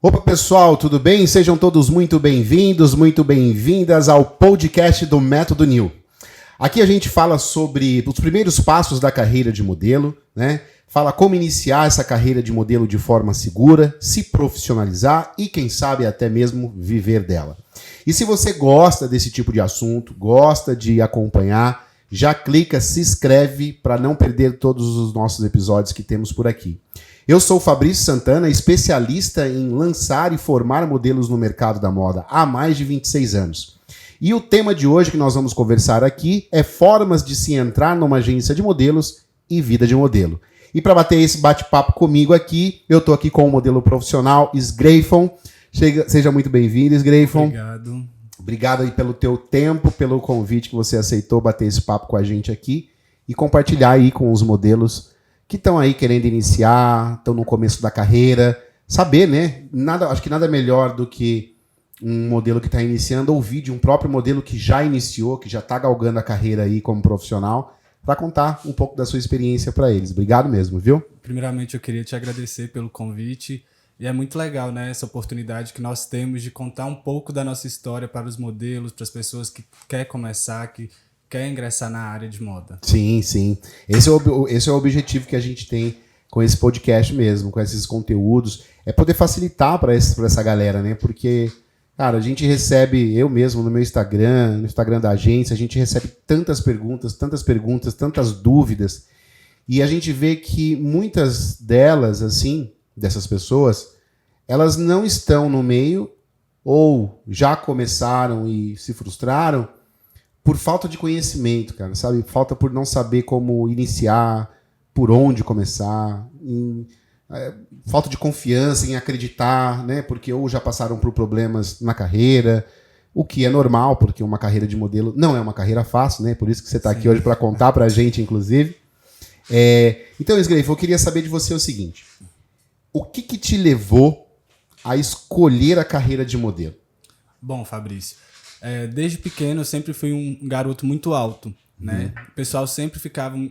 Opa, pessoal, tudo bem? Sejam todos muito bem-vindos, muito bem-vindas ao podcast do Método New. Aqui a gente fala sobre os primeiros passos da carreira de modelo, né? Fala como iniciar essa carreira de modelo de forma segura, se profissionalizar e, quem sabe, até mesmo viver dela. E se você gosta desse tipo de assunto, gosta de acompanhar, já clica, se inscreve para não perder todos os nossos episódios que temos por aqui. Eu sou o Fabrício Santana, especialista em lançar e formar modelos no mercado da moda há mais de 26 anos. E o tema de hoje que nós vamos conversar aqui é formas de se entrar numa agência de modelos e vida de modelo. E para bater esse bate-papo comigo aqui, eu estou aqui com o modelo profissional Sgreyfon. Seja muito bem-vindo, Sgreyfon. Obrigado. Obrigado aí pelo teu tempo, pelo convite que você aceitou bater esse papo com a gente aqui e compartilhar aí com os modelos que estão aí querendo iniciar, estão no começo da carreira, saber, né? Acho que nada melhor do que um modelo que está iniciando ouvir de um próprio modelo que já iniciou, que já está galgando a carreira aí como profissional, para contar um pouco da sua experiência para eles. Obrigado mesmo, viu? Primeiramente, eu queria te agradecer pelo convite. E é muito legal, né, essa oportunidade que nós temos de contar um pouco da nossa história para os modelos, para as pessoas que querem começar, que quer ingressar na área de moda. Sim, sim. Esse é o objetivo que a gente tem com esse podcast mesmo, com esses conteúdos. É poder facilitar para essa galera, né? Porque, cara, a gente recebe, eu mesmo no meu Instagram, no Instagram da agência, a gente recebe tantas perguntas, tantas dúvidas. E a gente vê que muitas delas, assim, dessas pessoas, elas não estão no meio ou já começaram e se frustraram por falta de conhecimento, cara, sabe? Falta por não saber como iniciar, por onde começar, falta de confiança em acreditar, né? Porque ou já passaram por problemas na carreira, o que é normal, porque uma carreira de modelo não é uma carreira fácil, né? Por isso que você está aqui hoje para contar para a gente, inclusive. Então, Sgreyfon, eu queria saber de você o seguinte: o que te levou a escolher a carreira de modelo? Bom, Fabrício, desde pequeno eu sempre fui um garoto muito alto, né? O pessoal sempre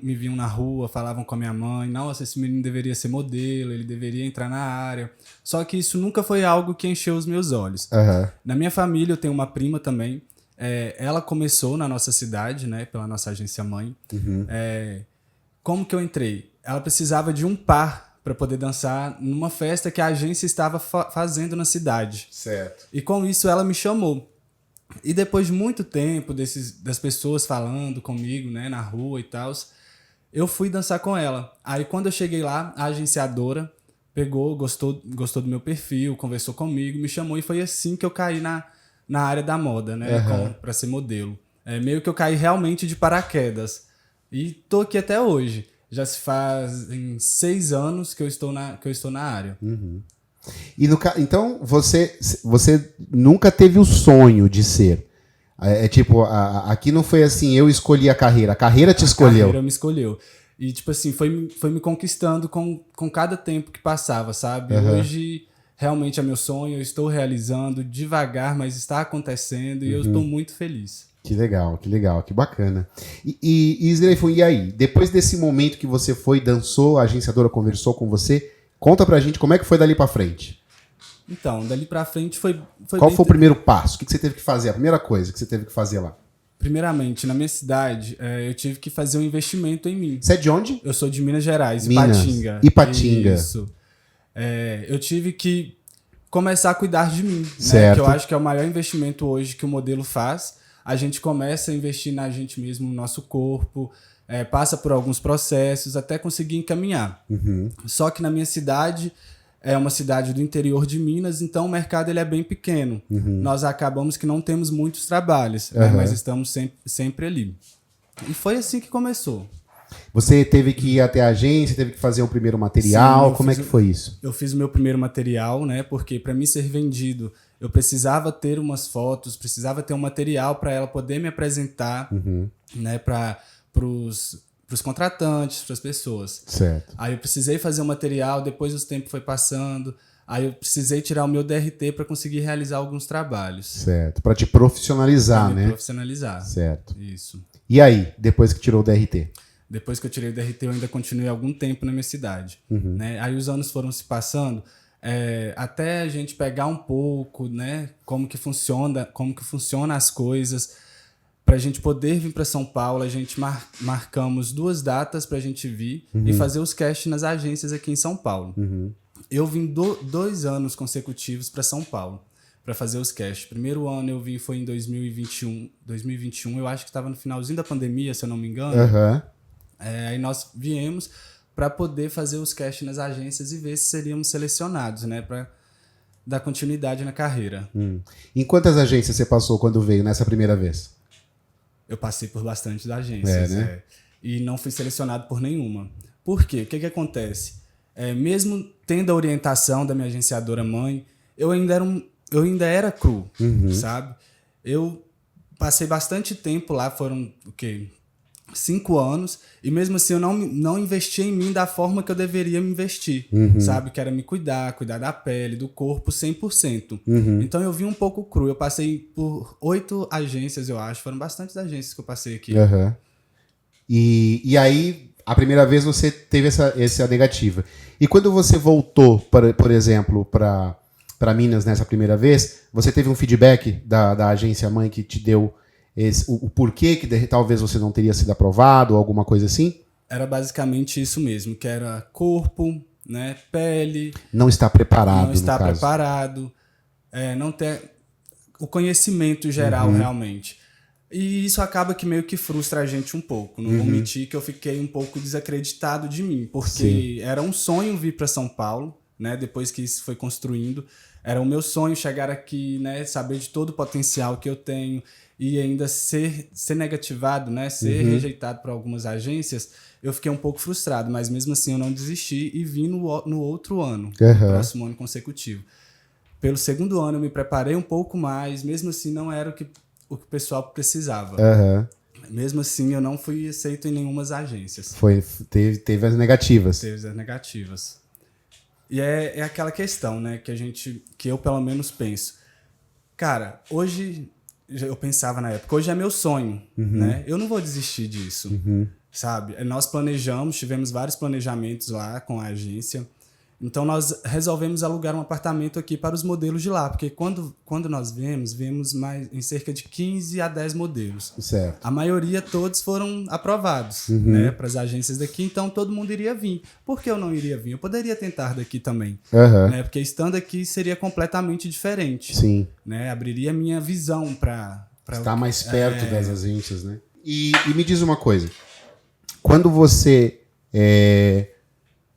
me viam na rua, falavam com a minha mãe, nossa, esse menino deveria ser modelo, ele deveria entrar na área. Só que isso nunca foi algo que encheu os meus olhos. Uhum. Na minha família eu tenho uma prima também, ela começou na nossa cidade, né, pela nossa agência mãe. Uhum. Como que eu entrei? Ela precisava de um par para poder dançar numa festa que a agência estava fazendo na cidade. Certo. E com isso ela me chamou. E depois de muito tempo das pessoas falando comigo, né, na rua e tal, eu fui dançar com ela. Aí quando eu cheguei lá, a agenciadora gostou do meu perfil, conversou comigo, me chamou e foi assim que eu caí na área da moda, né, para ser modelo. Meio que eu caí realmente de paraquedas. E tô aqui até hoje. Já se fazem 6 anos que eu estou na área. Uhum. Então, você nunca teve o sonho de ser. Tipo, aqui não foi assim, eu escolhi a carreira te escolheu. A carreira me escolheu. E, tipo assim, foi me conquistando com cada tempo que passava, sabe? Uhum. Hoje, realmente é meu sonho, eu estou realizando devagar, mas está acontecendo e eu estou muito feliz. Que legal, que bacana. E Sgreyfon, e aí? Depois desse momento que você foi, dançou, a agenciadora conversou com você, conta pra gente como é que foi dali pra frente. Então, dali pra frente foi Qual foi o primeiro passo? O que você teve que fazer? A primeira coisa que você teve que fazer lá? Primeiramente, na minha cidade, eu tive que fazer um investimento em mim. Você é de onde? Eu sou de Minas Gerais, Minas. Ipatinga. Ipatinga. Isso. Eu tive que começar a cuidar de mim, Certo. né? Que eu acho que é o maior investimento hoje que o modelo faz. A gente começa a investir na gente mesmo, no nosso corpo, passa por alguns processos até conseguir encaminhar. Uhum. Só que na minha cidade, é uma cidade do interior de Minas, então o mercado ele é bem pequeno. Uhum. Nós acabamos que não temos muitos trabalhos, né? Mas estamos sempre ali. E foi assim que começou. Você teve que ir até a agência, teve que fazer um primeiro material, Sim, como é que foi isso? Eu fiz o meu primeiro material, né? Porque para mim ser vendido, eu precisava ter umas fotos, precisava ter um material para ela poder me apresentar, né? Para os contratantes, para as pessoas. Certo. Aí eu precisei fazer o material, depois o tempo foi passando, aí eu precisei tirar o meu DRT para conseguir realizar alguns trabalhos. Certo, para te profissionalizar, né? Profissionalizar. Certo. Isso. E aí, depois que tirou o DRT? Depois que eu tirei o DRT, eu ainda continuei algum tempo na minha cidade. Né? Aí os anos foram se passando, até a gente pegar um pouco, né, como que funciona as coisas. Para a gente poder vir para São Paulo, a gente marcamos 2 datas para a gente vir e fazer os cast nas agências aqui em São Paulo. Eu vim 2 anos consecutivos para São Paulo para fazer os cast. Primeiro ano eu vim foi em 2021, eu acho que estava no finalzinho da pandemia, se eu não me engano. Aí nós viemos para poder fazer os cast nas agências e ver se seríamos selecionados, né, para dar continuidade na carreira. Em quantas agências você passou quando veio nessa primeira vez? Eu passei por bastante agências, né? E não fui selecionado por nenhuma. Por quê? O que acontece? Mesmo tendo a orientação da minha agenciadora mãe, eu ainda era cru, sabe? Eu passei bastante tempo lá, foram o quê? 5 anos, e mesmo assim eu não investi em mim da forma que eu deveria me investir, sabe? Que era me cuidar da pele, do corpo 100%. Então eu vim um pouco cru, eu passei por 8 agências, eu acho, foram bastantes agências que eu passei aqui. E aí, a primeira vez você teve essa negativa. E quando você voltou, por exemplo, para Minas nessa primeira vez, você teve um feedback da agência mãe que te deu o porquê que talvez você não teria sido aprovado ou alguma coisa assim? Era basicamente isso mesmo, que era corpo, né, pele... Não está preparado, não está preparado, não ter o conhecimento geral realmente. E isso acaba que meio que frustra a gente um pouco. Não vou mentir que eu fiquei um pouco desacreditado de mim, porque era um sonho vir para São Paulo, né, depois que isso foi construindo. Era o meu sonho chegar aqui, né, saber de todo o potencial que eu tenho e ainda ser negativado, né, ser rejeitado por algumas agências. Eu fiquei um pouco frustrado, mas mesmo assim eu não desisti e vim no outro ano, no próximo ano consecutivo. Pelo segundo ano eu me preparei um pouco mais, mesmo assim não era o que o pessoal precisava. Mesmo assim eu não fui aceito em nenhuma agências. Teve as negativas. Teve as negativas. E é aquela questão, né, que eu pelo menos penso. Cara, hoje, eu pensava na época, hoje é meu sonho, né? Eu não vou desistir disso, sabe? Nós tivemos vários planejamentos lá com a agência. Então nós resolvemos alugar um apartamento aqui para os modelos de lá, porque quando nós viemos mais em cerca de 15 a 10 modelos. Certo. A maioria todos foram aprovados, né, para as agências daqui, então todo mundo iria vir. Por que eu não iria vir? Eu poderia tentar daqui também, né, porque estando aqui seria completamente diferente. Sim. Né, abriria minha visão para estar mais perto das agências, né? E me diz uma coisa, quando você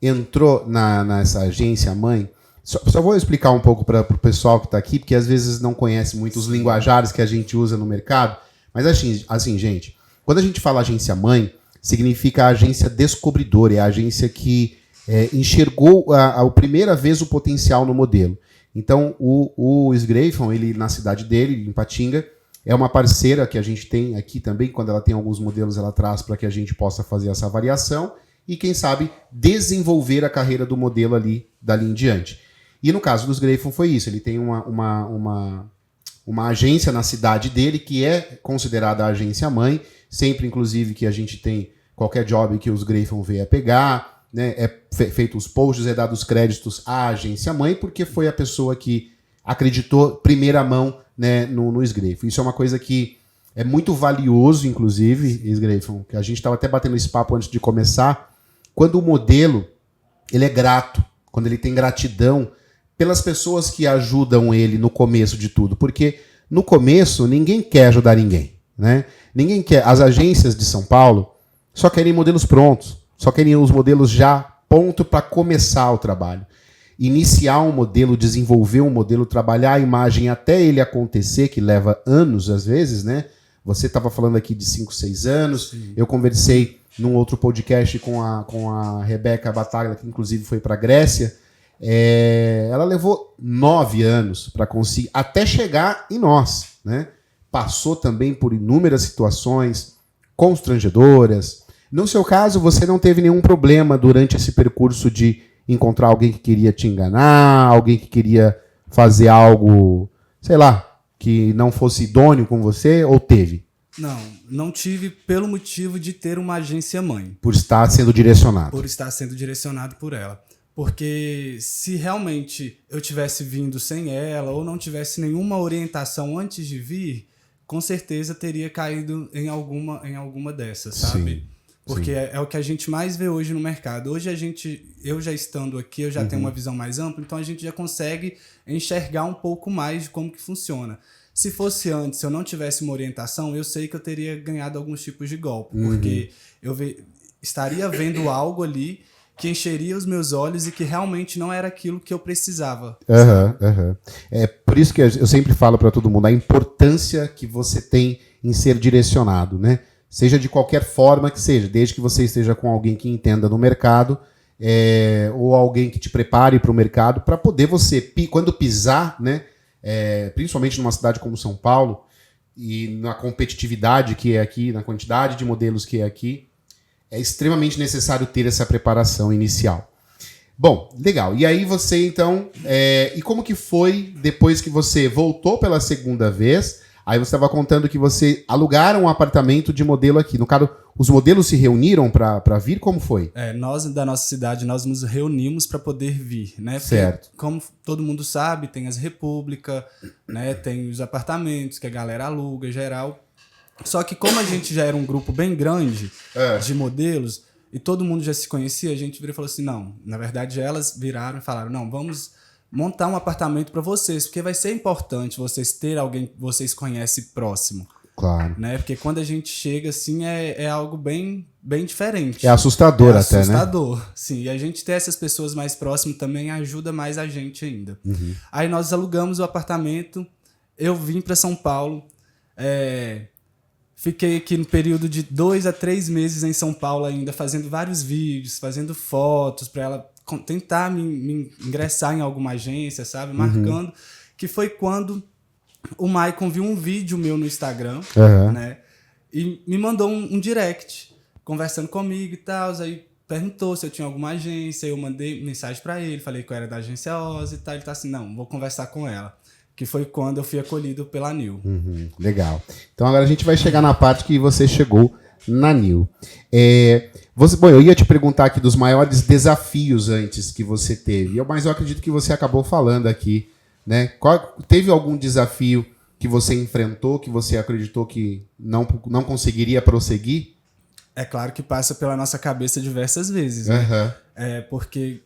entrou nessa agência mãe, só vou explicar um pouco para o pessoal que está aqui, porque às vezes não conhece muito os linguajares que a gente usa no mercado, mas assim, gente, quando a gente fala agência mãe, significa a agência descobridora, é a agência que enxergou a primeira vez o potencial no modelo. Então, o Sgreifon, ele na cidade dele, em Patinga, é uma parceira que a gente tem aqui também, quando ela tem alguns modelos, ela traz para que a gente possa fazer essa avaliação, e, quem sabe, desenvolver a carreira do modelo dali em diante. E no caso do Sgreifon foi isso, ele tem uma agência na cidade dele que é considerada a agência mãe, sempre inclusive que a gente tem qualquer job que o Sgreifon venha pegar, né, feito os posts, dado os créditos à agência mãe, porque foi a pessoa que acreditou primeira mão, né, no Sgreifon. Isso é uma coisa que é muito valioso, inclusive, Sgreifon, que a gente estava até batendo esse papo antes de começar, quando o modelo ele é grato, quando ele tem gratidão pelas pessoas que ajudam ele no começo de tudo. Porque no começo ninguém quer ajudar ninguém, né? Ninguém quer. As agências de São Paulo só querem modelos prontos, só querem os modelos já pronto para começar o trabalho. Iniciar um modelo, desenvolver um modelo, trabalhar a imagem até ele acontecer, que leva anos às vezes, né? Você estava falando aqui de 5, 6 anos. Sim. Eu conversei num outro podcast com a Rebeca Bataglia, que inclusive foi para a Grécia. Ela levou 9 anos para conseguir, até chegar em nós, né? Passou também por inúmeras situações constrangedoras. No seu caso, você não teve nenhum problema durante esse percurso de encontrar alguém que queria te enganar, alguém que queria fazer algo, sei lá, que não fosse idôneo com você, ou teve? Não tive pelo motivo de ter uma agência mãe. Por estar sendo direcionado. Por estar sendo direcionado por ela. Porque se realmente eu tivesse vindo sem ela ou não tivesse nenhuma orientação antes de vir, com certeza teria caído em alguma dessas, sabe? Sim, Porque sim. é o que a gente mais vê hoje no mercado. Hoje eu já estando aqui, eu já tenho uma visão mais ampla, então a gente já consegue enxergar um pouco mais de como que funciona. Se fosse antes, se eu não tivesse uma orientação, eu sei que eu teria ganhado alguns tipos de golpe, porque estaria vendo algo ali que encheria os meus olhos e que realmente não era aquilo que eu precisava. É por isso que eu sempre falo para todo mundo a importância que você tem em ser direcionado, né? Seja de qualquer forma que seja, desde que você esteja com alguém que entenda no mercado, ou alguém que te prepare para o mercado, para poder você, quando pisar, né? Principalmente numa cidade como São Paulo, e na competitividade que é aqui, na quantidade de modelos que é aqui, é extremamente necessário ter essa preparação inicial. Bom, legal. E aí você, então... e como que foi depois que você voltou pela segunda vez? Aí você estava contando que você alugaram um apartamento de modelo aqui. No caso, os modelos se reuniram para vir? Como foi? Nós, da nossa cidade, nós nos reunimos para poder vir, né? Porque, certo. como todo mundo sabe, tem as repúblicas, né? Tem os apartamentos que a galera aluga, geral. Só que como a gente já era um grupo bem grande de modelos e todo mundo já se conhecia, a gente virou e falou assim, não, na verdade elas viraram e falaram, não, vamos montar um apartamento para vocês, porque vai ser importante vocês terem alguém que vocês conhecem próximo. Claro. Né? Porque quando a gente chega assim é algo bem diferente. É assustador até, né? É assustador, sim. E a gente ter essas pessoas mais próximas também ajuda mais a gente ainda. Aí nós alugamos o apartamento, eu vim para São Paulo, fiquei aqui no período de 2 a 3 meses em São Paulo ainda, fazendo vários vídeos, fazendo fotos para ela tentar me ingressar em alguma agência, sabe? Marcando. Que foi quando o Maicon viu um vídeo meu no Instagram, né? E me mandou um direct, conversando comigo e tal. Aí perguntou se eu tinha alguma agência, eu mandei mensagem para ele, falei que eu era da agência Oz e tal. Ele tá assim, não, vou conversar com ela. Que foi quando eu fui acolhido pela Nil. Legal. Então agora a gente vai chegar na parte que você chegou na Nil. Bom, eu ia te perguntar aqui dos maiores desafios antes que você teve, mas eu acredito que você acabou falando aqui, né? Teve algum desafio que você enfrentou, que você acreditou que não conseguiria prosseguir? É claro que passa pela nossa cabeça diversas vezes, né? Porque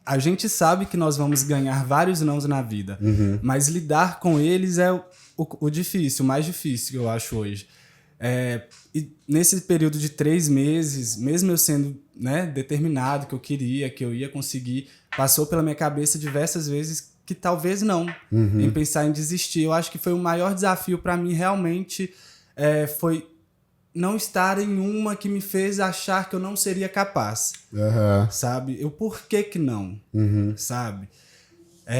a gente sabe que nós vamos ganhar vários nãos na vida, mas lidar com eles é o difícil, o mais difícil, eu acho, hoje. E nesse período de 3 meses, mesmo eu sendo, né, determinado que eu ia conseguir, passou pela minha cabeça diversas vezes que talvez não, em pensar em desistir. Eu acho que foi o maior desafio para mim realmente, foi não estar em uma que me fez achar que eu não seria capaz, sabe? Por que não, sabe?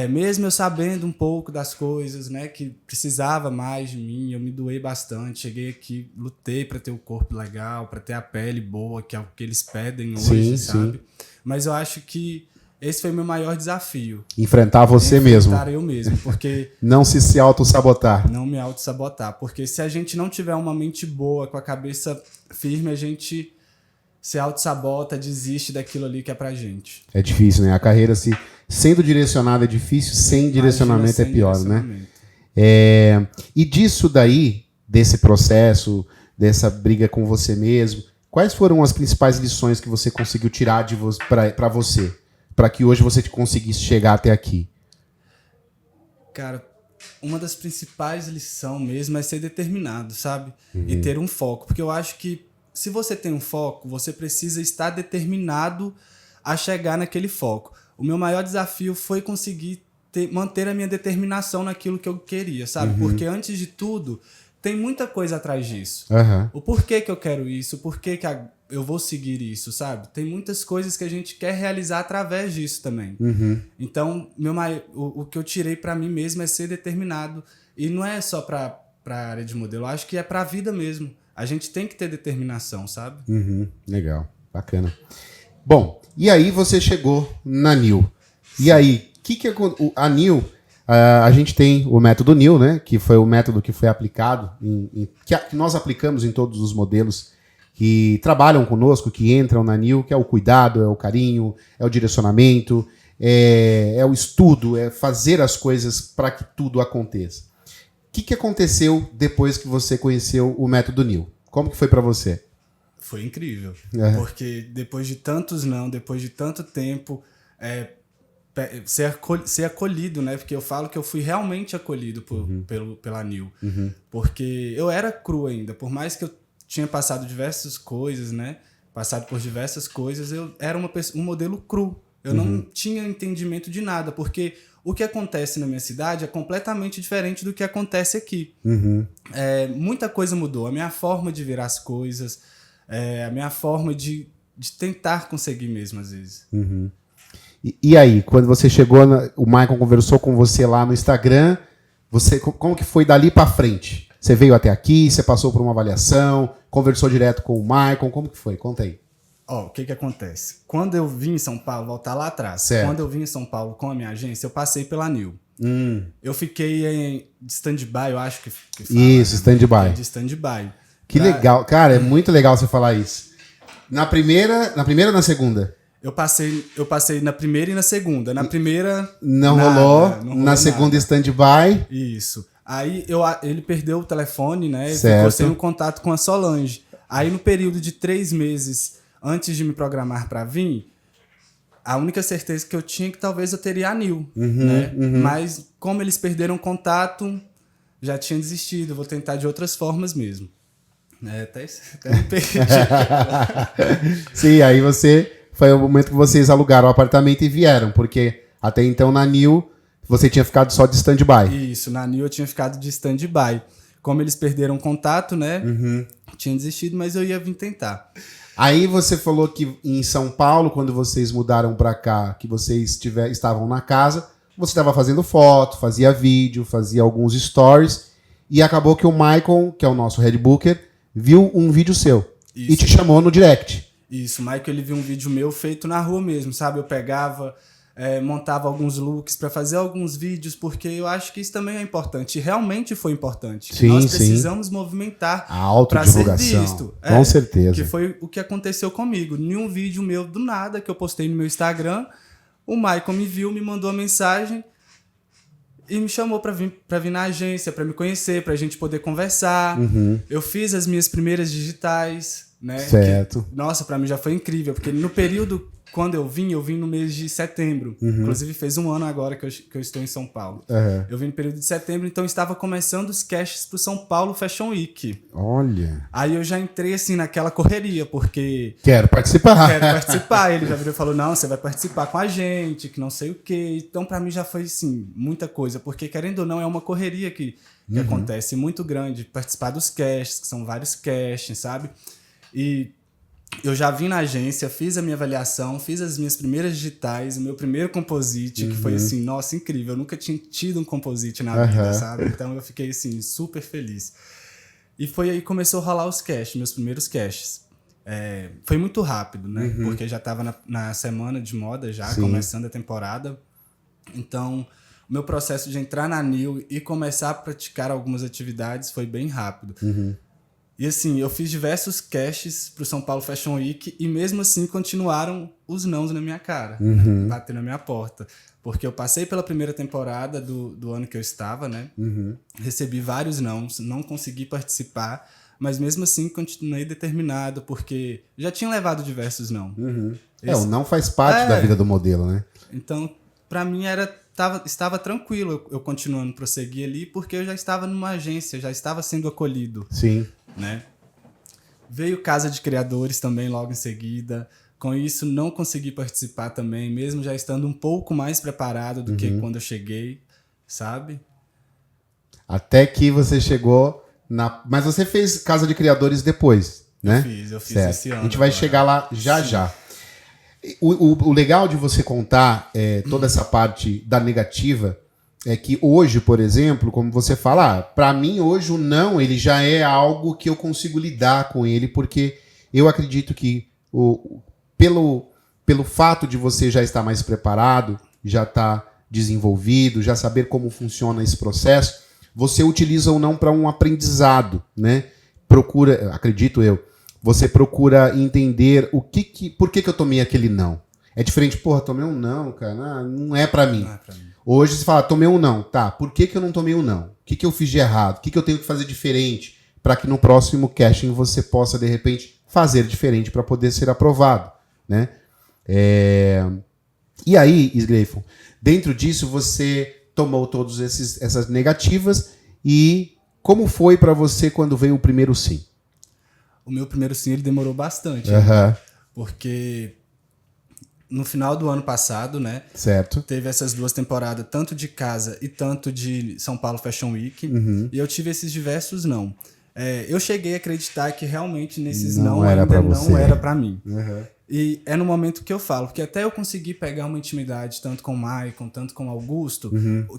Mesmo eu sabendo um pouco das coisas, né, que precisava mais de mim, eu me doei bastante, cheguei aqui, lutei para ter o corpo legal, para ter a pele boa, que é o que eles pedem hoje, sabe? Mas eu acho que esse foi o meu maior desafio. Enfrentar você mesmo. Enfrentar eu mesmo, porque... Não se auto-sabotar. Não me auto-sabotar, porque se a gente não tiver uma mente boa, com a cabeça firme, a gente se auto-sabota, desiste daquilo ali que é pra gente. É difícil, né? A carreira, sendo direcionada é difícil, sem direcionamento é pior, né? E disso daí, desse processo, dessa briga com você mesmo, quais foram as principais lições que você conseguiu tirar para você? Para que hoje você conseguisse chegar até aqui? Cara, uma das principais lições mesmo é ser determinado, sabe? E ter um foco. Porque eu acho que se você tem um foco, você precisa estar determinado a chegar naquele foco. O meu maior desafio foi conseguir manter a minha determinação naquilo que eu queria, sabe? Porque antes de tudo, tem muita coisa atrás disso. O porquê que eu quero isso, o porquê que eu vou seguir isso, sabe? Tem muitas coisas que a gente quer realizar através disso também. Então, o que eu tirei pra mim mesmo é ser determinado. E não é só pra área de modelo, eu acho que é pra vida mesmo. A gente tem que ter determinação, sabe? Legal, bacana. Bom, e aí você chegou na Nil. E aí, a Nil, a gente tem o método Nil, né? Que foi o método que foi aplicado, que nós aplicamos em todos os modelos que trabalham conosco, que entram na NIL, que é o cuidado, é o carinho, é o direcionamento, é o estudo, é fazer as coisas para que tudo aconteça. O que aconteceu depois que você conheceu o método NIL? Como que foi para você? Foi incrível, porque depois de tantos não, depois de tanto tempo, ser acolhido, né? Porque eu falo que eu fui realmente acolhido pela NIL. Porque eu era cru ainda, por mais que eu tinha passado diversas coisas, né? Passado por diversas coisas, eu era um modelo cru. Eu não tinha entendimento de nada, porque o que acontece na minha cidade é completamente diferente do que acontece aqui. Muita coisa mudou. A minha forma de ver as coisas, a minha forma de tentar conseguir mesmo, às vezes. E aí, quando você chegou, o Maicon conversou com você lá no Instagram, como que foi dali para frente? Você veio até aqui, você passou por uma avaliação, conversou direto com o Maicon, como que foi? Conta aí. O que acontece? Quando eu vim em São Paulo, voltar lá atrás, quando eu vim em São Paulo com a minha agência, eu passei pela NIL. Eu fiquei de stand-by, eu acho que fala. Isso, stand-by. De stand-by. Que legal. Cara, é muito legal você falar isso. Na primeira ou na segunda? Eu passei na primeira e na segunda. Na primeira, não rolou. Na segunda, stand-by. Isso. Aí ele perdeu o telefone, né? E certo. Ficou sem um contato com a Solange. Aí no período de 3 meses antes de me programar para vir, a única certeza que eu tinha é que talvez eu teria a NIL, né? Mas como eles perderam contato, já tinha desistido. Vou tentar de outras formas mesmo. Até me perdi. Sim, aí foi o momento que vocês alugaram o apartamento e vieram, porque até então na NIL você tinha ficado só de stand-by. Isso, na NIL eu tinha ficado de stand-by. Como eles perderam contato, né? Tinha desistido, mas eu ia vir tentar. Aí você falou que em São Paulo, quando vocês mudaram para cá, que vocês estavam na casa, você estava fazendo foto, fazia vídeo, fazia alguns stories, e acabou que o Maicon, que é o nosso head booker, viu um vídeo seu. Isso. E te chamou no direct. Isso, o Maicon, ele viu um vídeo meu feito na rua mesmo, sabe? Eu pegava, montava alguns looks para fazer alguns vídeos, porque eu acho que isso também é importante. E realmente foi importante. Sim, nós precisamos movimentar a autodivulgação. Ser visto. Com certeza. Que foi o que aconteceu comigo. Nenhum vídeo meu do nada que eu postei no meu Instagram, o Maicon me viu, me mandou uma mensagem e me chamou para vir na agência, para me conhecer, para a gente poder conversar. Eu fiz as minhas primeiras digitais, né? Certo. Nossa, para mim já foi incrível, porque no período quando eu vim no mês de setembro. Inclusive fez um ano agora que eu estou em São Paulo. Eu vim no período de setembro, então estava começando os casts pro São Paulo Fashion Week. Olha. Aí eu já entrei assim naquela correria, porque... Quero participar. Ele já virou e falou, não, você vai participar com a gente, que não sei o quê. Então pra mim já foi assim, muita coisa, porque querendo ou não é uma correria que acontece muito grande, participar dos casts, que são vários casts, sabe? E eu já vim na agência, fiz a minha avaliação, fiz as minhas primeiras digitais, o meu primeiro composite, que foi assim, nossa, incrível. Eu nunca tinha tido um composite na vida, sabe? Então eu fiquei assim, super feliz. E foi aí que começou a rolar os casts, meus primeiros casts. Foi muito rápido, né? Porque eu já estava na semana de moda já, começando a temporada. Então, o meu processo de entrar na NIL e começar a praticar algumas atividades foi bem rápido. E assim, eu fiz diversos casts pro São Paulo Fashion Week e mesmo assim continuaram os nãos na minha cara, né? Batendo na minha porta. Porque eu passei pela primeira temporada do ano que eu estava, né? Recebi vários nãos, não consegui participar, mas mesmo assim continuei determinado, porque já tinha levado diversos não. O não faz parte da vida do modelo, né? Então, pra mim estava tranquilo eu continuando a prosseguir ali, porque eu já estava numa agência, já estava sendo acolhido. Sim. Né? Veio Casa de Criadores também logo em seguida. Com isso, não consegui participar também, mesmo já estando um pouco mais preparado do que quando eu cheguei, sabe? Até que você chegou Mas você fez Casa de Criadores depois, né? Eu fiz esse ano. A gente vai chegar lá já. O legal de você contar toda essa parte da negativa é que hoje, por exemplo, como você fala, para mim hoje o não, ele já é algo que eu consigo lidar com ele, porque eu acredito que pelo fato de você já estar mais preparado, já estar desenvolvido, já saber como funciona esse processo, você utiliza o não para um aprendizado, né? Procura, acredito eu, você procura entender por que eu tomei aquele não. É diferente, porra, tomei um não, cara, não é pra mim. Não é pra mim. Hoje você fala, tomei um não, tá, por que eu não tomei um não? O que eu fiz de errado? O que eu tenho que fazer diferente para que no próximo casting você possa, de repente, fazer diferente para poder ser aprovado, né? E aí, Isgleifon, dentro disso você tomou todas essas negativas e como foi para você quando veio o primeiro sim? O meu primeiro sim, ele demorou bastante. Aham. Porque no final do ano passado, né? Certo. Teve essas 2 temporadas, tanto de casa e tanto de São Paulo Fashion Week. E eu tive esses diversos não. Eu cheguei a acreditar que realmente nesses não ainda não era pra mim. E é no momento que eu falo, porque até eu conseguir pegar uma intimidade tanto com o Maicon, tanto com o Augusto,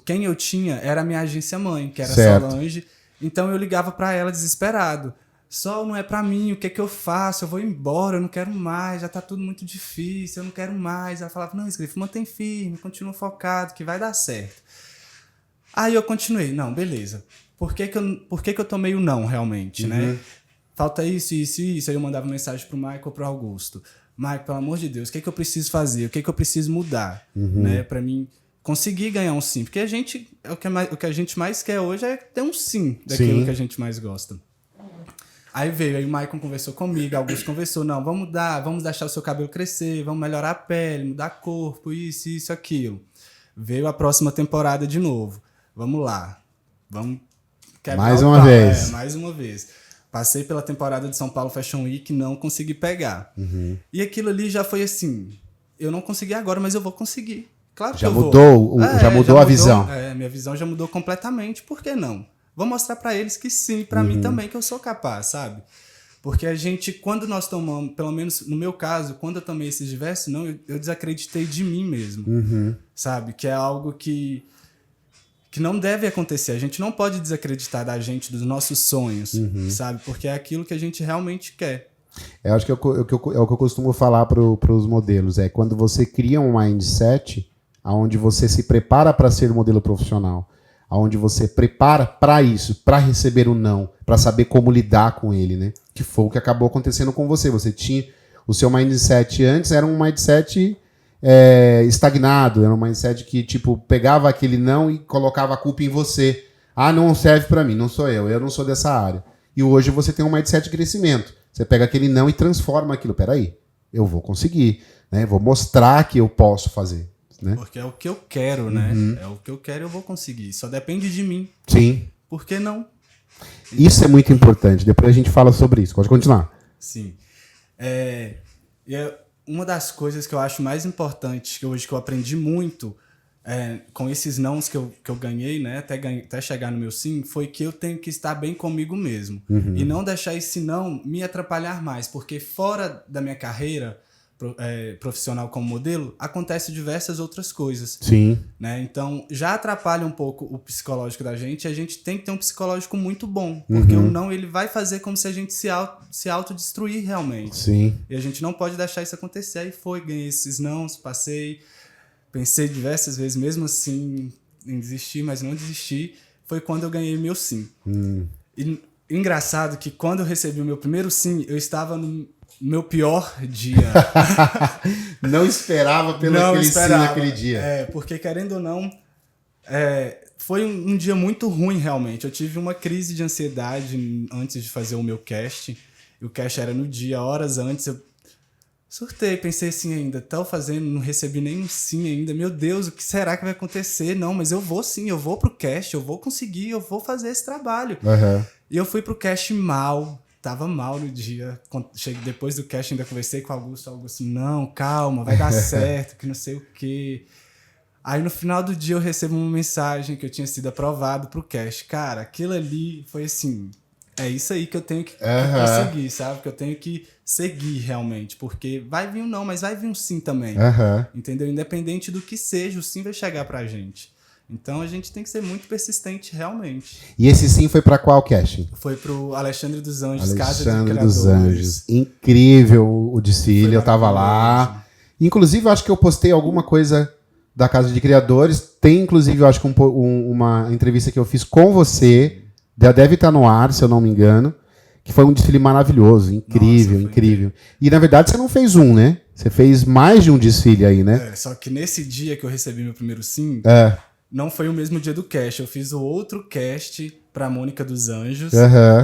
quem eu tinha era a minha agência mãe, que era a Solange. Então eu ligava pra ela desesperado. Sol não é pra mim, o que é que eu faço? Eu vou embora, eu não quero mais, já tá tudo muito difícil, eu não quero mais. Ela falava, não, Isgleifon, mantém firme, continua focado, que vai dar certo. Aí eu continuei, não, beleza. Por que eu tomei o não, realmente, né? Falta isso, isso e isso. Aí eu mandava mensagem pro Michael, pro Augusto. Michael, pelo amor de Deus, o que é que eu preciso fazer? O que é que eu preciso mudar? Né? Pra mim conseguir ganhar um sim. Porque o que a gente mais quer hoje é ter um sim daquilo que a gente mais gosta. Aí o Maicon conversou comigo, Augusto conversou, não, vamos deixar o seu cabelo crescer, vamos melhorar a pele, mudar corpo, isso, aquilo. Veio a próxima temporada de novo. Vamos lá. Vamos quebrar mais uma vez. Mais uma vez. Passei pela temporada de São Paulo Fashion Week, não consegui pegar. E aquilo ali já foi assim, eu não consegui agora, mas eu vou conseguir. Claro que eu vou. Já mudou a visão. Minha visão já mudou completamente, por que não? Vou mostrar pra eles que sim, pra mim também, que eu sou capaz, sabe? Porque a gente, quando nós tomamos, pelo menos no meu caso, quando eu tomei esses diversos, não, eu desacreditei de mim mesmo, sabe? Que é algo que não deve acontecer. A gente não pode desacreditar da gente, dos nossos sonhos, sabe? Porque é aquilo que a gente realmente quer. Eu acho que é o que eu costumo falar para os modelos. É quando você cria um mindset onde você se prepara para ser modelo profissional, onde você prepara para isso, para receber o não, para saber como lidar com ele, né? Que foi o que acabou acontecendo com você. Você tinha o seu mindset antes, era um mindset estagnado, era um mindset que tipo pegava aquele não e colocava a culpa em você. Ah, não serve para mim, não sou eu não sou dessa área. E hoje você tem um mindset de crescimento. Você pega aquele não e transforma aquilo. Peraí, eu vou conseguir, né? Vou mostrar que eu posso fazer. Né? Porque é o que eu quero, né? É o que eu quero e eu vou conseguir. Só depende de mim. Sim. Por que não? Isso é muito importante. Depois a gente fala sobre isso. Pode continuar. Sim. E é uma das coisas que eu acho mais importantes que hoje que eu aprendi muito com esses nãos que eu ganhei, né? Até chegar no meu sim, foi que eu tenho que estar bem comigo mesmo. E não deixar esse não me atrapalhar mais. Porque fora da minha carreira profissional como modelo, acontece diversas outras coisas. Sim. Né? Então, já atrapalha um pouco o psicológico da gente e a gente tem que ter um psicológico muito bom. Porque o não, ele vai fazer como se a gente se autodestruir realmente. Sim. E a gente não pode deixar isso acontecer. Aí ganhei esses nãos, passei, pensei diversas vezes, mesmo assim, em desistir, mas não desisti. Foi quando eu ganhei meu sim. E engraçado que quando eu recebi o meu primeiro sim, eu estava no meu pior dia. Não esperava aquele sim naquele dia. Porque querendo ou não, foi um dia muito ruim realmente. Eu tive uma crise de ansiedade antes de fazer o meu cast. E o cast era no dia, horas antes. Eu surtei, pensei assim ainda, tô fazendo, não recebi nenhum sim ainda. Meu Deus, o que será que vai acontecer? Não, mas eu vou sim, eu vou pro cast, eu vou conseguir, eu vou fazer esse trabalho. E eu fui pro cast mal. Tava mal no dia. Cheguei depois do cast, ainda conversei com o Augusto. Augusto, não, calma, vai dar certo, que não sei o quê. Aí no final do dia eu recebo uma mensagem que eu tinha sido aprovado pro cast. Cara, aquilo ali foi assim, é isso aí que eu tenho que conseguir, sabe? Que eu tenho que seguir realmente. Porque vai vir um não, mas vai vir um sim também. Entendeu? Independente do que seja, o sim vai chegar pra gente. Então a gente tem que ser muito persistente realmente. E esse sim foi para qual casting? Foi pro Alexandre dos Anjos, Casa de Criadores. Alexandre dos Anjos. Incrível o desfile, eu tava lá. Inclusive, eu acho que eu postei alguma coisa da Casa de Criadores. Tem, inclusive, eu acho que uma entrevista que eu fiz com você. Deve estar no ar, se eu não me engano. que foi um desfile maravilhoso, incrível, incrível. E na verdade você não fez um, né? Você fez mais de um desfile aí, né? Só que nesse dia que eu recebi meu primeiro sim, É. não foi o mesmo dia do cast. Eu fiz o outro cast pra Mônica dos Anjos.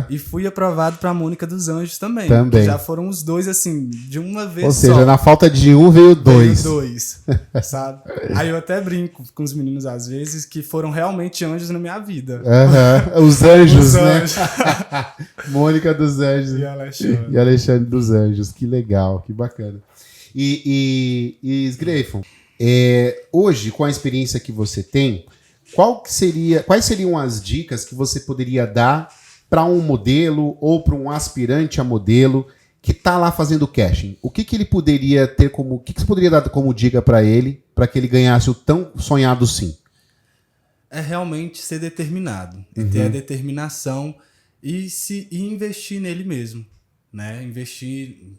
E fui aprovado pra Mônica dos Anjos também. Que já foram os dois, assim, de uma vez só. Ou só. seja, na falta de um veio dois. Veio dois, sabe? Aí eu até brinco com os meninos às vezes que foram realmente anjos na minha vida. Os anjos, Os né? anjos. Mônica dos Anjos. E Alexandre dos Anjos. Que legal, que bacana. E Sgreifon, hoje, com a experiência que você tem, quais seriam as dicas que você poderia dar para um modelo ou para um aspirante a modelo que está lá fazendo casting? O que ele poderia ter como... O que você poderia dar como dica para ele, para que ele ganhasse o tão sonhado sim? É realmente ser determinado. E ter a determinação e investir nele mesmo. Né?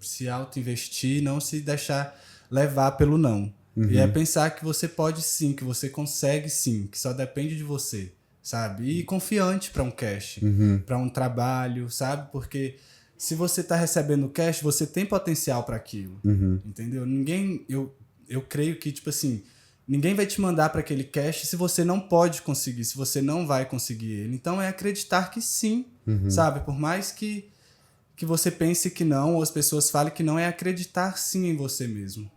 Se auto-investir, não se deixar levar pelo não. E é pensar que você pode sim, que você consegue sim, que só depende de você, sabe? E confiante para um casting, para um trabalho, sabe? Porque se você está recebendo cash, você tem potencial para aquilo, entendeu? Eu creio que, tipo assim, ninguém vai te mandar para aquele cash se você não pode conseguir, se você não vai conseguir ele. Então é acreditar que sim, sabe? Por mais que você pense que não, ou as pessoas falem que não, é acreditar sim em você mesmo.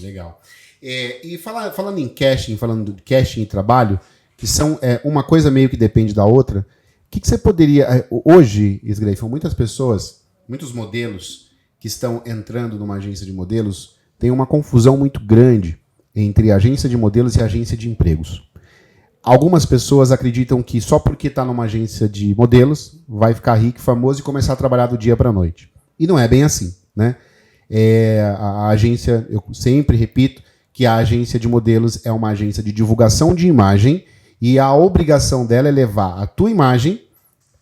Legal. E falando em casting, falando de casting e trabalho, que são uma coisa meio que depende da outra, o que você poderia... Hoje, Sgreifon, muitas pessoas, muitos modelos que estão entrando numa agência de modelos, tem uma confusão muito grande entre agência de modelos e agência de empregos. Algumas pessoas acreditam que só porque está numa agência de modelos vai ficar rico, famoso e começar a trabalhar do dia para a noite. E não é bem assim, né? A agência, eu sempre repito, que a agência de modelos é uma agência de divulgação de imagem e a obrigação dela é levar a tua imagem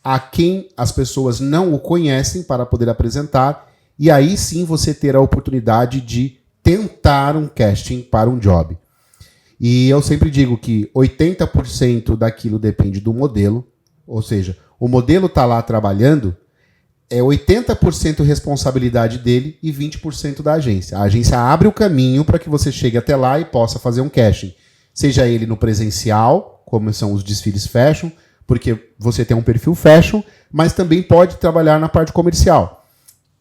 a quem as pessoas não o conhecem para poder apresentar, e aí sim você ter a oportunidade de tentar um casting para um job. E eu sempre digo que 80% daquilo depende do modelo, ou seja, o modelo está lá trabalhando, é 80% responsabilidade dele e 20% da agência. A agência abre o caminho para que você chegue até lá e possa fazer um casting. Seja ele no presencial, como são os desfiles fashion, porque você tem um perfil fashion, mas também pode trabalhar na parte comercial.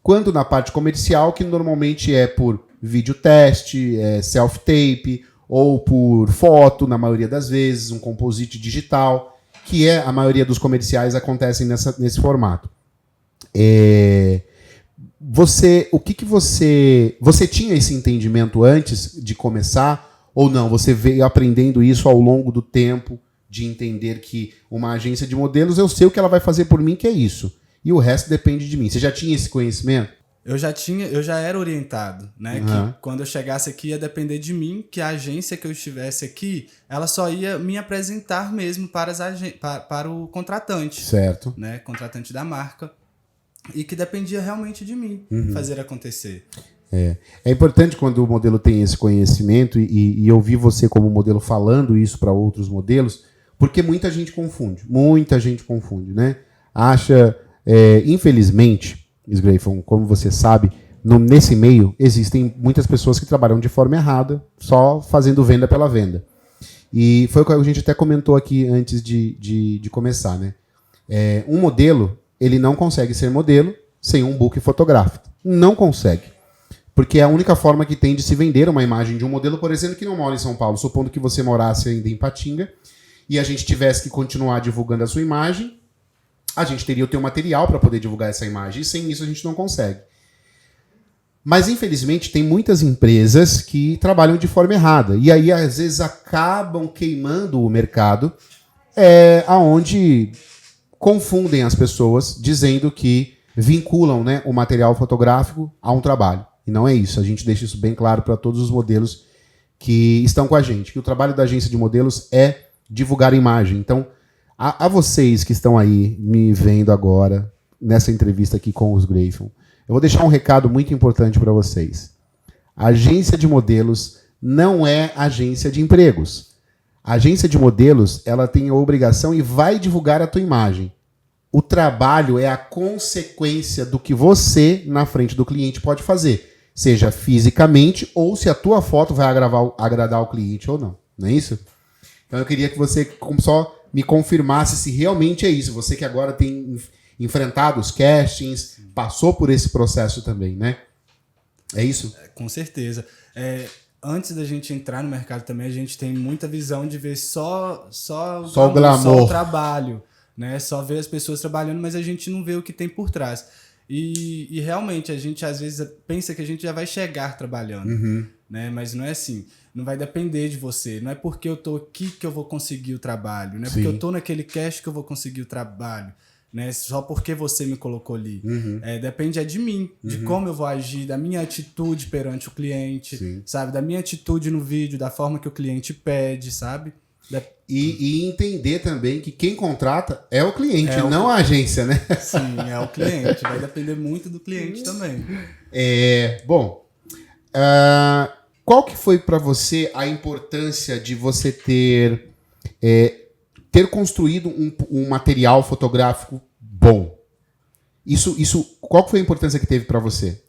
Quando na parte comercial, que normalmente é por videoteste, self-tape, ou por foto, na maioria das vezes, um composite digital, que a maioria dos comerciais acontecem nesse formato. Você tinha esse entendimento antes de começar ou não? Você veio aprendendo isso ao longo do tempo, de entender que uma agência de modelos, eu sei o que ela vai fazer por mim, que é isso, e o resto depende de mim. Você já tinha esse conhecimento? Eu já era orientado, né? Que quando eu chegasse aqui ia depender de mim, que a agência que eu estivesse aqui, ela só ia me apresentar mesmo para o contratante. Certo. Né? Contratante da marca. E que dependia realmente de mim fazer acontecer. É importante quando o modelo tem esse conhecimento e eu vi você como modelo falando isso para outros modelos, porque muita gente confunde, né? Acha, infelizmente, Sgreifon, como você sabe, nesse meio existem muitas pessoas que trabalham de forma errada, só fazendo venda pela venda. E foi o que a gente até comentou aqui antes de começar, né? Um modelo, ele não consegue ser modelo sem um book fotográfico. Não consegue. Porque é a única forma que tem de se vender uma imagem de um modelo, por exemplo, que não mora em São Paulo, supondo que você morasse ainda em Patinga, e a gente tivesse que continuar divulgando a sua imagem, a gente teria o teu material para poder divulgar essa imagem, e sem isso a gente não consegue. Mas, infelizmente, tem muitas empresas que trabalham de forma errada, e aí, às vezes, acabam queimando o mercado, aonde confundem as pessoas, dizendo que vinculam, né, o material fotográfico a um trabalho. E não é isso. A gente deixa isso bem claro para todos os modelos que estão com a gente, que o trabalho da agência de modelos é divulgar a imagem. Então, a vocês que estão aí me vendo agora, nessa entrevista aqui com os Sgreifon, eu vou deixar um recado muito importante para vocês. A agência de modelos não é agência de empregos. A agência de modelos, ela tem a obrigação e vai divulgar a tua imagem. o trabalho é a consequência do que você, na frente do cliente, pode fazer. Seja fisicamente ou se a tua foto vai agradar o cliente ou não. Não é isso? Então eu queria que você só me confirmasse se realmente é isso. Você que agora tem enfrentado os castings, passou por esse processo também, né? É isso? Com certeza. Antes da gente entrar no mercado também, a gente tem muita visão de ver só o glamour, só o trabalho, né? Só ver as pessoas trabalhando, mas a gente não vê o que tem por trás. E realmente, a gente às vezes pensa que a gente já vai chegar trabalhando, né? Mas não é assim. Não vai depender de você. Não é porque eu tô aqui que eu vou conseguir o trabalho. Não é porque eu tô naquele cast que eu vou conseguir o trabalho. Né? Só porque você me colocou ali. Depende de mim, de como eu vou agir, da minha atitude perante o cliente, sabe? Da minha atitude no vídeo, da forma que o cliente pede, sabe? E entender também que quem contrata é o cliente, não a agência, né? Sim, é o cliente. Vai depender muito do cliente também. Bom, qual que foi para você a importância de você ter construído um material fotográfico bom? Isso, qual que foi a importância que teve para você?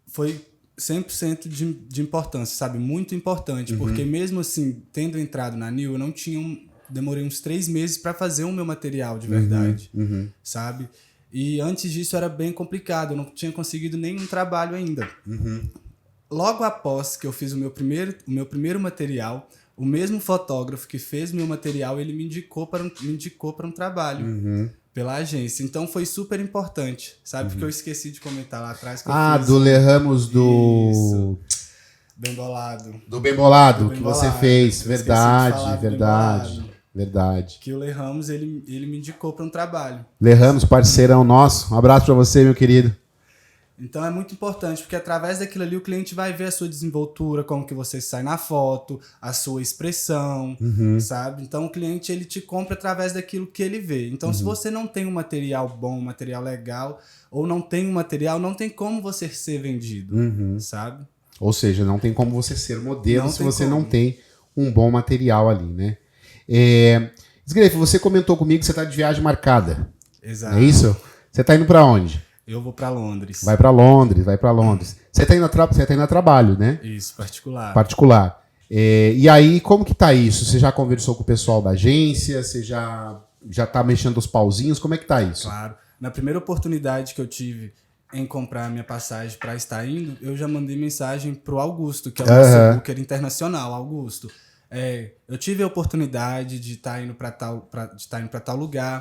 Foi 100% de importância, sabe? Muito importante, porque mesmo assim, tendo entrado na New, eu demorei uns 3 meses para fazer o meu material de verdade, sabe? E antes disso era bem complicado, eu não tinha conseguido nenhum trabalho ainda. Logo após que eu fiz o meu primeiro material, o mesmo fotógrafo que fez meu material, ele me indicou para um trabalho pela agência. Então foi super importante, sabe? Porque eu esqueci de comentar lá atrás que eu fiz... do Le Ramos do... Isso. Bem Bolado. Do Bem Bolado, Bem que Bolado. você fez. Eu esqueci de falar Verdade. do Bem Bolado. Que o Le Ramos, ele me indicou para um trabalho. Le Ramos, parceirão nosso. Um abraço para você, meu querido. Então é muito importante, porque através daquilo ali o cliente vai ver a sua desenvoltura, como que você sai na foto, a sua expressão, sabe? Então o cliente ele te compra através daquilo que ele vê. Então se você não tem um material bom, um material legal, ou não tem um material, não tem como você ser vendido, sabe? Ou seja, não tem como você ser modelo se você não tem um bom material ali, né? Sgreif, você comentou comigo que você está de viagem marcada. Exato. É isso? Você está indo para onde? Eu vou para Londres. Vai para Londres. Você tá indo a trabalho, né? Isso, particular. Particular. E aí, como que tá isso? Você já conversou com o pessoal da agência? Você já tá mexendo os pauzinhos? Como é que tá isso? Claro. Na primeira oportunidade que eu tive em comprar minha passagem para estar indo, eu já mandei mensagem pro Augusto, que é o nosso booker internacional, Augusto. Eu tive a oportunidade de estar indo para tal lugar.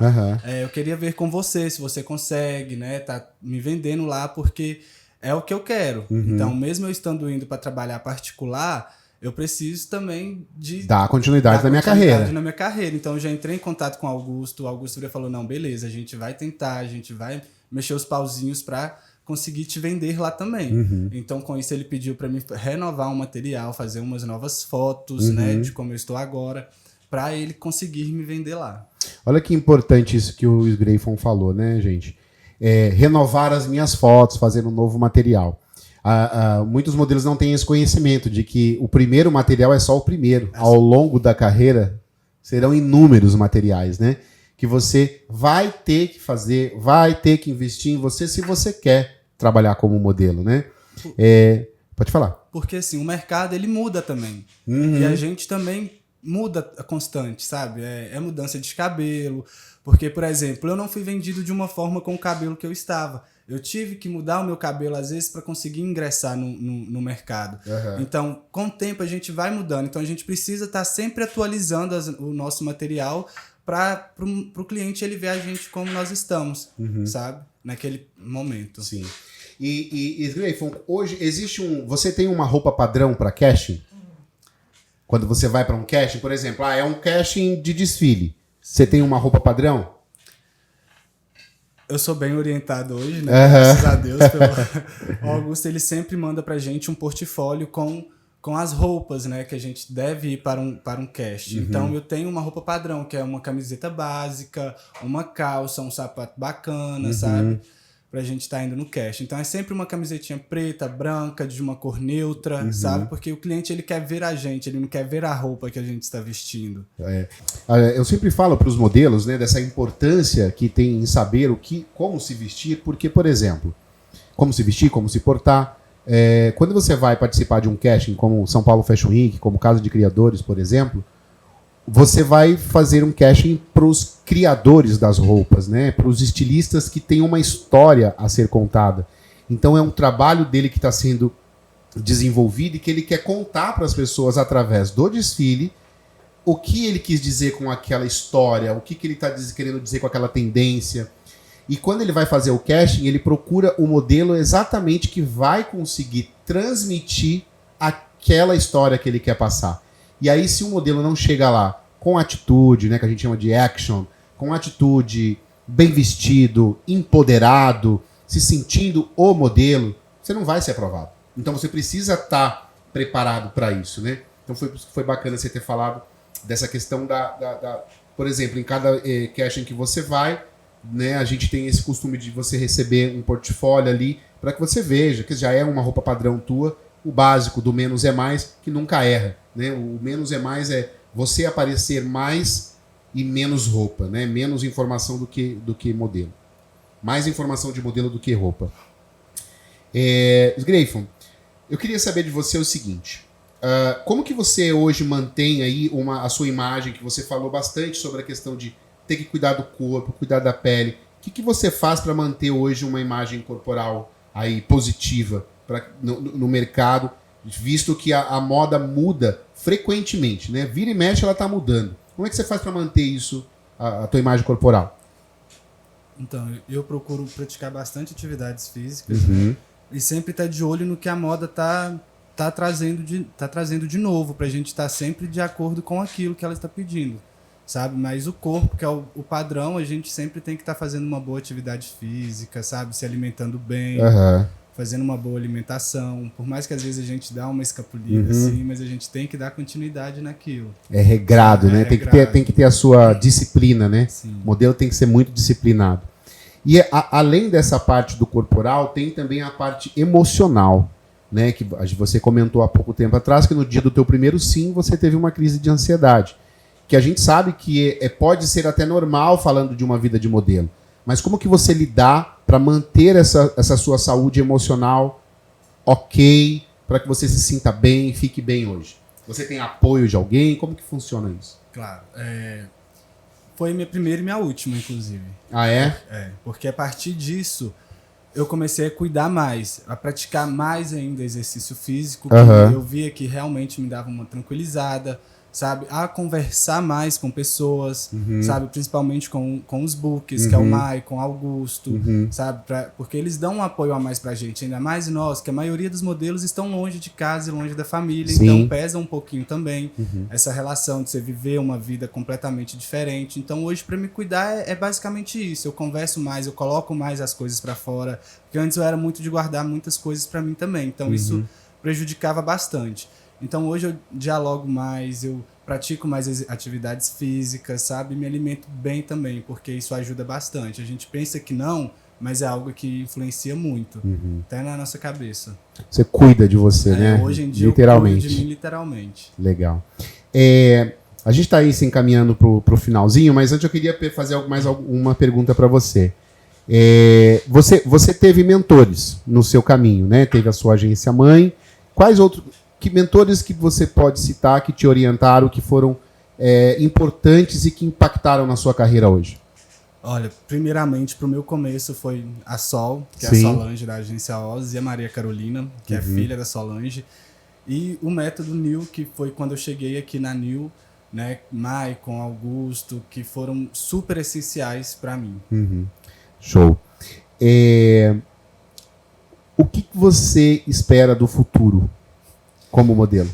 Eu queria ver com você, se você consegue, né? Tá me vendendo lá, porque é o que eu quero. Então, mesmo eu estando indo para trabalhar particular, eu preciso também de dar continuidade na minha carreira. Então, eu já entrei em contato com o Augusto. O Augusto falou, não, beleza, a gente vai tentar, a gente vai mexer os pauzinhos para conseguir te vender lá também. Então, com isso, ele pediu para mim renovar um material, fazer umas novas fotos, né, de como eu estou agora, para ele conseguir me vender lá. Olha que importante isso que o Sgreifon falou, né, gente? Renovar as minhas fotos, fazer um novo material. Muitos modelos não têm esse conhecimento de que o primeiro material é só o primeiro. Ao longo da carreira, serão inúmeros materiais, né? Que você vai ter que fazer, vai ter que investir em você se você quer trabalhar como modelo, né? Pode falar. Porque assim, o mercado ele muda também. E a gente também muda constante, sabe? É mudança de cabelo. Porque, por exemplo, eu não fui vendido de uma forma com o cabelo que eu estava. Eu tive que mudar o meu cabelo, às vezes, para conseguir ingressar no mercado. Então, com o tempo, a gente vai mudando. Então, a gente precisa estar sempre atualizando o nosso material para o cliente ele ver a gente como nós estamos, sabe? Naquele momento. Sim. E Sgreifon, hoje existe você tem uma roupa padrão para casting? Quando você vai para um casting, por exemplo, é um casting de desfile. Você tem uma roupa padrão? Eu sou bem orientado hoje, né? Graças a Deus. O Augusto, ele sempre manda pra gente um portfólio com as roupas, né? Que a gente deve ir para um cast. Então, eu tenho uma roupa padrão, que é uma camiseta básica, uma calça, um sapato bacana, sabe? pra gente estar indo no casting. Então é sempre uma camisetinha preta, branca, de uma cor neutra, sabe? Porque o cliente, ele quer ver a gente, ele não quer ver a roupa que a gente está vestindo. Eu sempre falo para os modelos, né, dessa importância que tem em saber como se vestir, porque, por exemplo, como se vestir, como se portar. Quando você vai participar de um casting como São Paulo Fashion Week, como Casa de Criadores, por exemplo, você vai fazer um casting para os criadores das roupas, né? Para os estilistas que têm uma história a ser contada. Então é um trabalho dele que está sendo desenvolvido e que ele quer contar para as pessoas através do desfile o que ele quis dizer com aquela história, o que ele está querendo dizer com aquela tendência. E quando ele vai fazer o casting, ele procura o modelo exatamente que vai conseguir transmitir aquela história que ele quer passar. E aí, se o modelo não chega lá com atitude, né, que a gente chama de action, com atitude, bem vestido, empoderado, se sentindo o modelo, você não vai ser aprovado. Então você precisa estar preparado para isso, né? Então foi bacana você ter falado dessa questão por exemplo, em cada casting que você vai, né, a gente tem esse costume de você receber um portfólio ali para que você veja que já é uma roupa padrão tua, o básico do menos é mais, que nunca erra, né? O menos é mais é você aparecer mais e menos roupa, né? Menos informação do que modelo. Mais informação de modelo do que roupa. Sgreifon, eu queria saber de você o seguinte. Como que você hoje mantém aí a sua imagem, que você falou bastante sobre a questão de ter que cuidar do corpo, cuidar da pele. O que você faz para manter hoje uma imagem corporal aí positiva no mercado, visto que a moda muda frequentemente, né? Vira e mexe, ela está mudando. Como é que você faz para manter isso, a tua imagem corporal? Então, eu procuro praticar bastante atividades físicas, né? E sempre estar de olho no que a moda tá trazendo de novo, para a gente estar sempre de acordo com aquilo que ela está pedindo, sabe? Mas o corpo, que é o padrão, a gente sempre tem que estar fazendo uma boa atividade física, sabe? Se alimentando bem, fazendo uma boa alimentação. Por mais que às vezes a gente dá uma escapulida, assim, mas a gente tem que dar continuidade naquilo. É regrado, né? Tem que ter a sua disciplina, né? Sim. O modelo tem que ser muito disciplinado. E além dessa parte do corporal, tem também a parte emocional, né? Que você comentou há pouco tempo atrás, que no dia do teu primeiro sim, você teve uma crise de ansiedade. Que a gente sabe que pode ser até normal falando de uma vida de modelo. Mas como que você lidar para manter essa sua saúde emocional ok, para que você se sinta bem, fique bem hoje? Você tem apoio de alguém? Como que funciona isso? Claro. Foi minha primeira e minha última, inclusive. Ah, é? Porque a partir disso, eu comecei a cuidar mais, a praticar mais ainda exercício físico, que eu via que realmente me dava uma tranquilizada, sabe? A conversar mais com pessoas, sabe? Principalmente com os books, que é o Maicon, Augusto, sabe? Porque eles dão um apoio a mais pra gente, ainda mais nós, que a maioria dos modelos estão longe de casa e longe da família, então pesa um pouquinho também essa relação de você viver uma vida completamente diferente. Então hoje, pra me cuidar, é basicamente isso. Eu converso mais, eu coloco mais as coisas pra fora, porque antes eu era muito de guardar muitas coisas pra mim também, então isso prejudicava bastante. Então hoje eu dialogo mais, eu pratico mais atividades físicas, sabe? Me alimento bem também, porque isso ajuda bastante. A gente pensa que não, mas é algo que influencia muito, até na nossa cabeça. Você cuida de você, né? Hoje em dia literalmente. eu cuido de mim literalmente. Legal. A gente está aí se encaminhando pro finalzinho, mas antes eu queria fazer mais uma pergunta para você. Você teve mentores no seu caminho, né? Teve a sua agência mãe. Quais outros... Que mentores que você pode citar que te orientaram, que foram importantes e que impactaram na sua carreira hoje? Olha, primeiramente, pro meu começo foi a Sol, que é a Solange da agência Oz, e a Maria Carolina, que é filha da Solange. E o método New, que foi quando eu cheguei aqui na New, né? Maicon, Augusto, que foram super essenciais para mim. Show. O que você espera do futuro como modelo?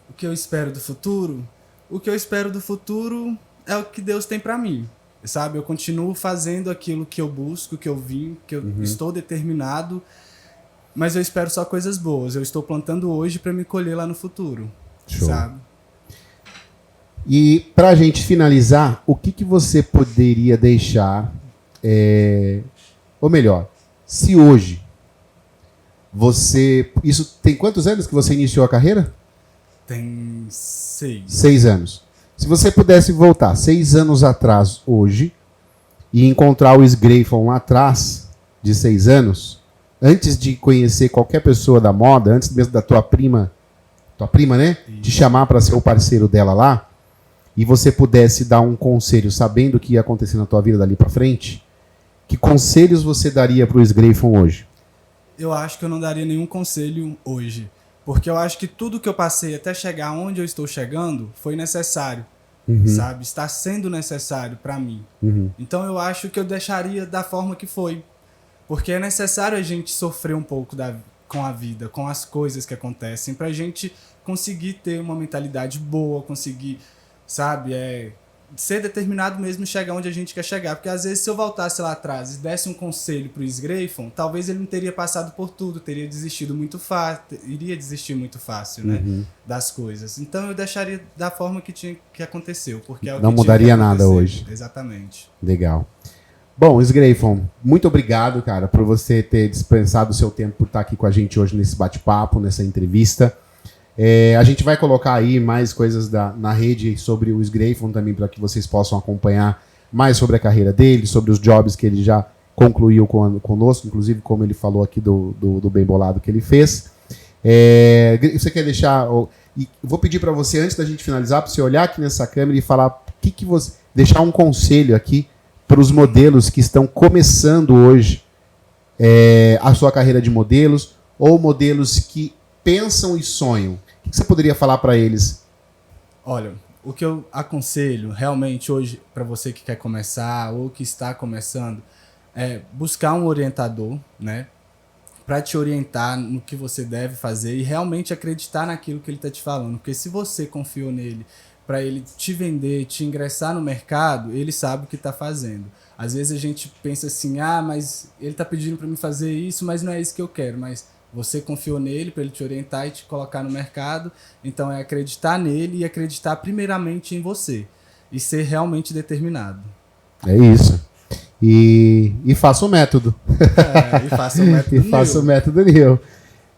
O que eu espero do futuro? O que eu espero do futuro é o que Deus tem para mim, sabe? Eu continuo fazendo aquilo que eu busco, que eu vim, que eu estou determinado, mas eu espero só coisas boas. Eu estou plantando hoje para me colher lá no futuro. Show. Sabe? E pra gente finalizar, o que você poderia deixar, ou melhor, Se hoje você... Isso tem quantos anos que você iniciou a carreira? Tem 6. 6 anos. Se você pudesse voltar 6 anos atrás hoje e encontrar o Sgreifon lá atrás de 6 anos, antes de conhecer qualquer pessoa da moda, antes mesmo da tua prima, né? Isso. Te chamar para ser o parceiro dela lá, e você pudesse dar um conselho sabendo o que ia acontecer na tua vida dali para frente, que conselhos você daria pro Sgreifon hoje? Eu acho que eu não daria nenhum conselho hoje. Porque eu acho que tudo que eu passei até chegar onde eu estou chegando foi necessário, sabe? Está sendo necessário para mim. Então eu acho que eu deixaria da forma que foi. Porque é necessário a gente sofrer um pouco com a vida, com as coisas que acontecem, pra gente conseguir ter uma mentalidade boa, conseguir, sabe, ser determinado mesmo e chegar onde a gente quer chegar. Porque às vezes se eu voltasse lá atrás e desse um conselho pro Sgreifon, talvez ele não teria passado por tudo, teria desistido muito fácil, iria desistir muito fácil, né, das coisas. Então eu deixaria da forma que aconteceu, porque é o não que mudaria tinha que nada acontecer. hoje. Exatamente. Legal. Bom, Sgreifon, muito obrigado, cara, por você ter dispensado o seu tempo por estar aqui com a gente hoje nesse bate-papo, nessa entrevista. A gente vai colocar aí mais coisas na rede sobre o Sgreifon também, para que vocês possam acompanhar mais sobre a carreira dele, sobre os jobs que ele já concluiu conosco, inclusive como ele falou aqui do Bem Bolado que ele fez. Você quer deixar... Vou pedir para você, antes da gente finalizar, para você olhar aqui nessa câmera e falar deixar um conselho aqui para os modelos que estão começando hoje a sua carreira de modelos, ou modelos que pensam e sonham. O que você poderia falar para eles? Olha, o que eu aconselho realmente hoje para você que quer começar ou que está começando é buscar um orientador, né, para te orientar no que você deve fazer e realmente acreditar naquilo que ele está te falando. Porque se você confiou nele para ele te vender, te ingressar no mercado, ele sabe o que está fazendo. Às vezes a gente pensa assim, mas ele está pedindo para mim fazer isso, mas não é isso que eu quero. Mas você confiou nele para ele te orientar e te colocar no mercado. Então é acreditar nele e acreditar primeiramente em você. E ser realmente determinado. É isso. E faça o método. E faça o método E faça o método Neo.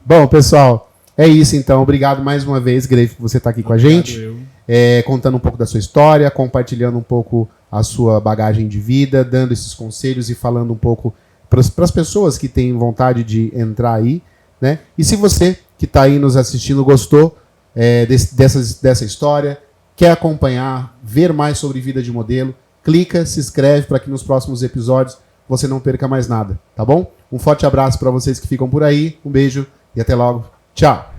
Bom, pessoal, é isso então. Obrigado mais uma vez, Greif, por você estar aqui com a gente. Contando um pouco da sua história, compartilhando um pouco a sua bagagem de vida, dando esses conselhos e falando um pouco para as pessoas que têm vontade de entrar aí, né? E se você que está aí nos assistindo gostou dessa história, quer acompanhar, ver mais sobre vida de modelo, clica, se inscreve para que nos próximos episódios você não perca mais nada, tá bom? Um forte abraço para vocês que ficam por aí, um beijo e até logo. Tchau!